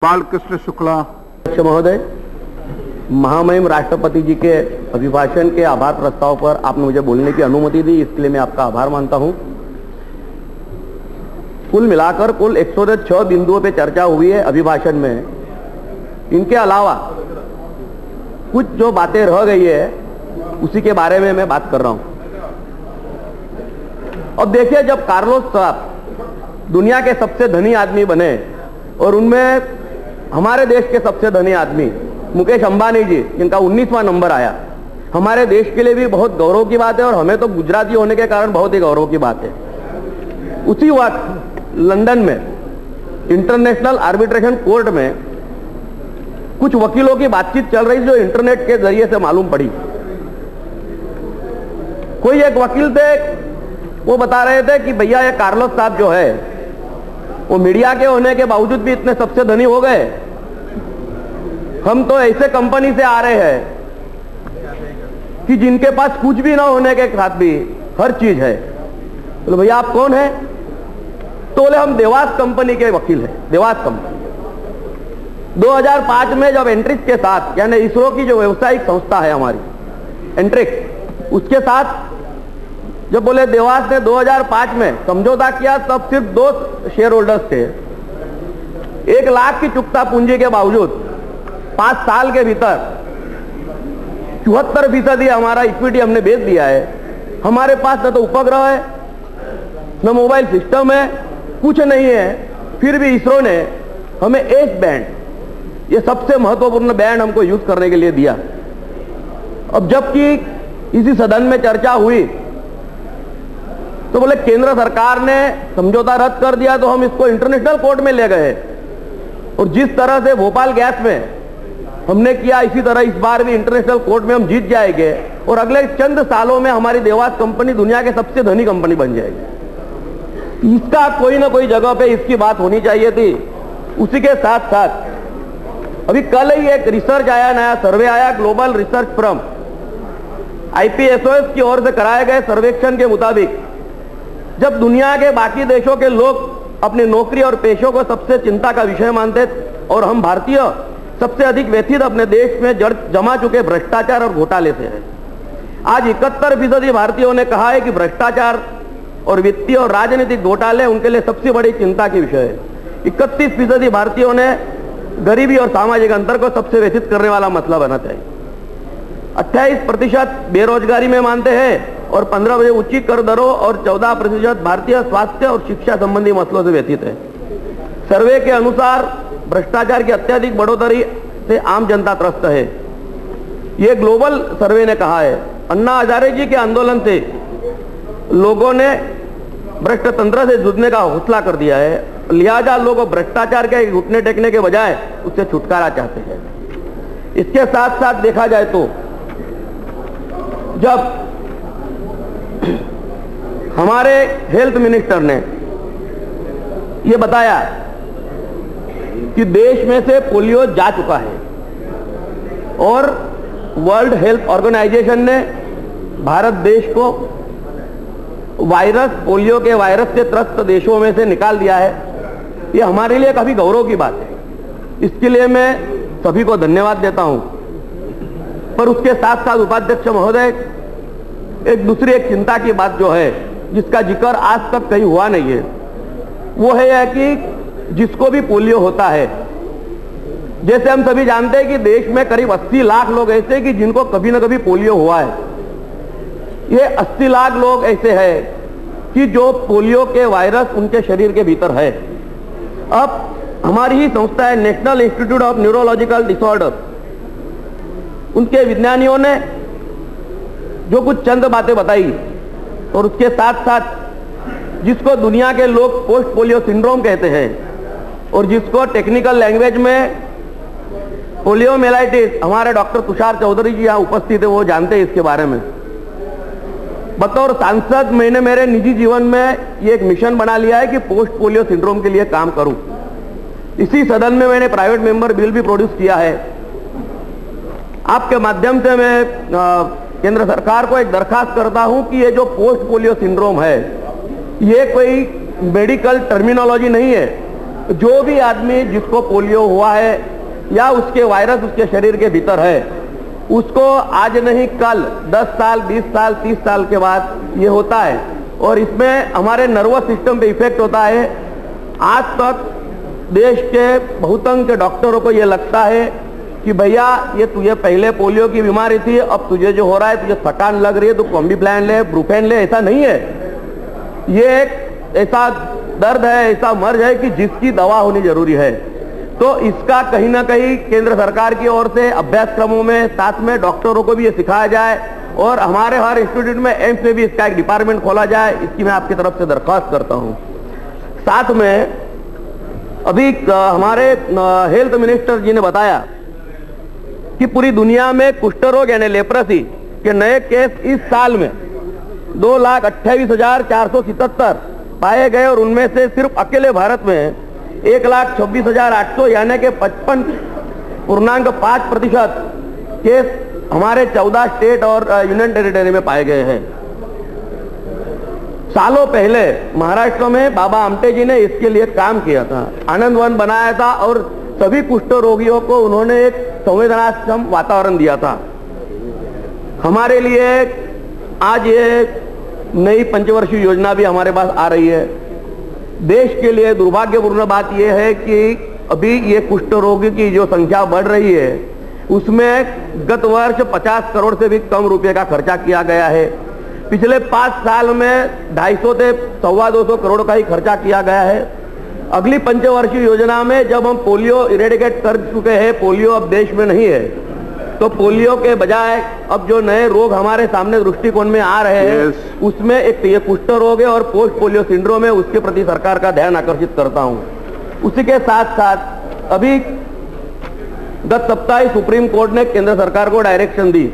बालकृष्ण शुक्ला। अध्यक्ष महोदय, महामहिम राष्ट्रपति जी के अभिभाषण के आभार प्रस्ताव पर आपने मुझे बोलने की अनुमति दी, इसके लिए मैं आपका आभार मानता हूं। कुल मिलाकर कुल 106 बिंदुओं पे चर्चा हुई है अभिभाषण में। इनके अलावा कुछ जो बातें रह गई है उसी के बारे में मैं बात कर रहा हूं। अब देखिए, जब कार्लोस साहब दुनिया के सबसे धनी आदमी बने और उनमें हमारे देश के सबसे धनी आदमी मुकेश अंबानी जी, जिनका 19वां नंबर आया, हमारे देश के लिए भी बहुत गौरव की बात है और हमें तो गुजराती होने के कारण बहुत ही गौरव की बात है। उसी वक्त लंदन में इंटरनेशनल आर्बिट्रेशन कोर्ट में कुछ वकीलों की बातचीत चल रही जो इंटरनेट के जरिए से मालूम पड़ी। कोई एक वकील थे, वो बता रहे थे कि भैया ये कार्लोस साहब जो है वो मीडिया के होने के बावजूद भी इतने सबसे धनी हो गए। हम तो ऐसे कंपनी से आ रहे हैं कि जिनके पास कुछ भी ना होने के साथ भी हर चीज है। बोले भैया आप कौन है? तो बोले हम देवास कंपनी के वकील हैं। देवास कंपनी 2005 में जब एंट्रिक्स के साथ, यानी इसरो की जो व्यवसायिक संस्था है हमारी एंट्रिक्स, उसके साथ जब बोले देवास ने 2005 में समझौता किया, तब सिर्फ 2 शेयर होल्डर्स थे। 1 लाख की चुकता पूंजी के बावजूद 5 साल के भीतर 74% हमारा इक्विटी हमने बेच दिया है। हमारे पास न तो उपग्रह है, न मोबाइल सिस्टम है, कुछ नहीं है। फिर भी इसरो ने हमें एस बैंड, ये सबसे महत्वपूर्ण बैंड हमको यूज करने के लिए दिया। अब जबकि इसी सदन में चर्चा हुई तो बोले केंद्र सरकार ने समझौता रद्द कर दिया तो हम इसको इंटरनेशनल कोर्ट में ले गए। और जिस तरह से भोपाल गैस में हमने किया, इसी तरह इस बार भी इंटरनेशनल कोर्ट में हम जीत जाएंगे और अगले चंद सालों में हमारी देवास कंपनी दुनिया के सबसे धनी कंपनी बन जाएगी। इसका कोई ना कोई जगह पे इसकी बात होनी चाहिए थी। उसी के साथ साथ अभी कल ही एक रिसर्च आया, नया सर्वे आया, ग्लोबल रिसर्च फ्रॉम IPSOS की ओर से कराए गए सर्वेक्षण के मुताबिक जब दुनिया के बाकी देशों के लोग अपनी नौकरी और पेशों को सबसे चिंता का विषय मानते और हम भारतीय सबसे अधिक व्यथित अपने देश में जमा चुके भ्रष्टाचार और घोटाले से है। आज 71% भारतीयों ने कहा है कि भ्रष्टाचार और वित्तीय और राजनीतिक घोटाले उनके लिए सबसे बड़ी चिंता के विषय है। 31% भारतीयों ने गरीबी और सामाजिक अंतर को सबसे व्यथित करने वाला मसला बना चाहिए। 28% बेरोजगारी में मानते हैं और 15% ऊंची कर दरों और 14% भारतीय स्वास्थ्य और शिक्षा संबंधी मसलों से व्यथित है। सर्वे के अनुसार भ्रष्टाचार की अत्यधिक बढ़ोतरी से आम जनता त्रस्त है। यह ग्लोबल सर्वे ने कहा है। अन्ना हजारे जी के आंदोलन से लोगों ने भ्रष्ट तंत्र से जूझने का हौसला कर दिया है, लिहाजा लोग भ्रष्टाचार के घुटने टेकने के बजाय उससे छुटकारा चाहते हैं। इसके साथ साथ देखा जाए तो जब हमारे हेल्थ मिनिस्टर ने यह बताया कि देश में से पोलियो जा चुका है और वर्ल्ड हेल्थ ऑर्गेनाइजेशन ने भारत देश को पोलियो के वायरस से त्रस्त देशों में से निकाल दिया है, यह हमारे लिए काफी गौरव की बात है। इसके लिए मैं सभी को धन्यवाद देता हूं। पर उसके साथ साथ उपाध्यक्ष महोदय, एक दूसरी चिंता की बात जो है जिसका जिक्र आज तक कहीं हुआ नहीं है, वो है कि जिसको भी पोलियो होता है, जैसे हम सभी जानते हैं कि देश में करीब 80 लाख लोग ऐसे कि जिनको कभी ना कभी पोलियो हुआ है। ये 80 लाख लोग ऐसे हैं कि जो पोलियो के वायरस उनके शरीर के भीतर है। अब हमारी ही संस्था है national institute of neurological disorder, उनके विज्ञानियों ने जो कुछ चंद बातें बताई और उसके साथ साथ जिसको दुनिया के लोग पोस्ट पोलियो सिंड्रोम कहते हैं और जिसको टेक्निकल लैंग्वेज में पोलियोमेलाइटिस, हमारे डॉक्टर तुषार चौधरी जी यहाँ उपस्थित है, वो जानते हैं इसके बारे में। बतौर सांसद मैंने मेरे निजी जीवन में ये एक मिशन बना लिया है कि पोस्ट पोलियो सिंड्रोम के लिए काम करूं। इसी सदन में मैंने प्राइवेट मेंबर बिल भी प्रोड्यूस किया है। आपके माध्यम से मैं केंद्र सरकार को एक दरखास्त करता हूं कि ये जो पोस्ट पोलियो सिंड्रोम है, ये कोई मेडिकल टर्मिनोलॉजी नहीं है, जो भी आदमी जिसको पोलियो हुआ है या उसके वायरस उसके शरीर के भीतर है, उसको आज नहीं कल 10 साल 20 साल 30 साल के बाद ये होता है और इसमें हमारे नर्वस सिस्टम पे इफेक्ट होता है। आज तक देश के बहुतांश डॉक्टरों को ये लगता है कि भैया ये तुझे पहले पोलियो की बीमारी थी, अब तुझे जो हो रहा है, तुझे थकान लग रही है, तू कॉम्बिप्लान ले, ब्रूफेन ले। ऐसा नहीं है। ये एक ऐसा दर्द है, ऐसा मर्ज है कि जिसकी दवा होनी जरूरी है। तो इसका कहीं ना कहीं केंद्र सरकार की ओर से अभ्यासक्रमों में साथ में डॉक्टरों को भी ये सिखाया जाए और हमारे हर इंस्टीट्यूट में एम्स में भी इसका एक डिपार्टमेंट खोला जाए, इसकी मैं आपकी तरफ से दरख्वास्त करता हूं। साथ में अभी हमारे हेल्थ मिनिस्टर जी ने बताया कि पूरी दुनिया में कुष्ठ रोग यानी लेप्रेसी के नए केस इस साल में 2,28,477 पाए गए और उनमें से सिर्फ अकेले भारत में 1,26,800 यानी कि 55.5% केस हमारे 14 स्टेट और यूनियन टेरिटरी में पाए गए हैं। सालों पहले महाराष्ट्र में बाबा आमटे जी ने इसके लिए काम किया था, आनंद वन बनाया था और सभी कुष्ठ रोगियों को उन्होंने एक संवेदनाक्षम वातावरण दिया था। हमारे लिए आज ये नई पंचवर्षीय योजना भी हमारे पास आ रही है। देश के लिए दुर्भाग्यपूर्ण बात यह है कि अभी ये कुष्ठ रोगी की जो संख्या बढ़ रही है उसमें गत वर्ष 50 करोड़ से भी कम रुपए का खर्चा किया गया है। पिछले 5 साल में 250 से 225 करोड़ का ही खर्चा किया गया है। अगली पंचवर्षीय योजना में जब हम पोलियो इरेडिकेट कर चुके हैं, पोलियो अब देश में नहीं है, तो पोलियो के बजाय अब जो नए रोग हमारे सामने दृष्टिकोण में आ रहे हैं उसमें एक ये कुष्ठ रोग है और पोस्ट पोलियो सिंड्रोम है, उसके प्रति सरकार का ध्यान आकर्षित करता हूं। उसी के साथ साथ अभी गत सप्ताह ही सुप्रीम कोर्ट ने केंद्र सरकार को डायरेक्शन दी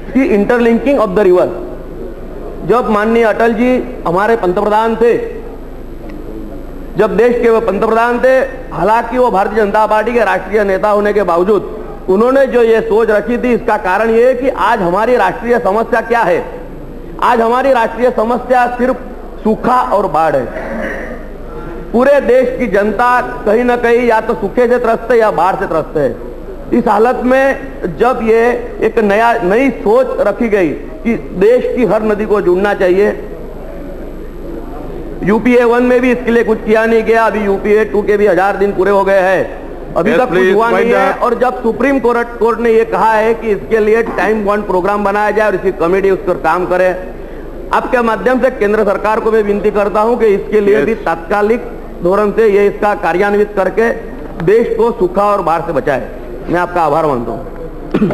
कि इंटरलिंकिंग ऑफ द रिवर, जब माननीय अटल जी हमारे पंतप्रधान थे, जब देश के वो पंतप्रधान थे, हालांकि वो भारतीय जनता पार्टी के राष्ट्रीय नेता होने के बावजूद उन्होंने जो ये सोच रखी थी, इसका कारण ये है कि आज हमारी राष्ट्रीय समस्या क्या है। आज हमारी राष्ट्रीय समस्या सिर्फ सूखा और बाढ़ है। पूरे देश की जनता कहीं ना कहीं या तो सूखे से त्रस्त है या बाढ़ से त्रस्त है। इस हालत में जब ये एक नई सोच रखी गई कि देश की हर नदी को जोड़ना चाहिए, यूपीए 1 में भी इसके लिए कुछ किया नहीं गया। अभी यूपीए 2 के भी 1000 दिन पूरे हो गए हैं, अभी तक कुछ हुआ नहीं है। और जब सुप्रीम कोर्ट ने ये कहा है कि इसके लिए टाइम बाउंड प्रोग्राम बनाया जाए और इसकी कमेटी उस पर काम करे, आपके माध्यम से केंद्र सरकार को मैं विनती करता हूं कि इसके लिए भी तात्कालिक धोरण से ये इसका कार्यान्वित करके देश को सूखा और बाढ़ से बचाए। मैं आपका आभार मानता हूं।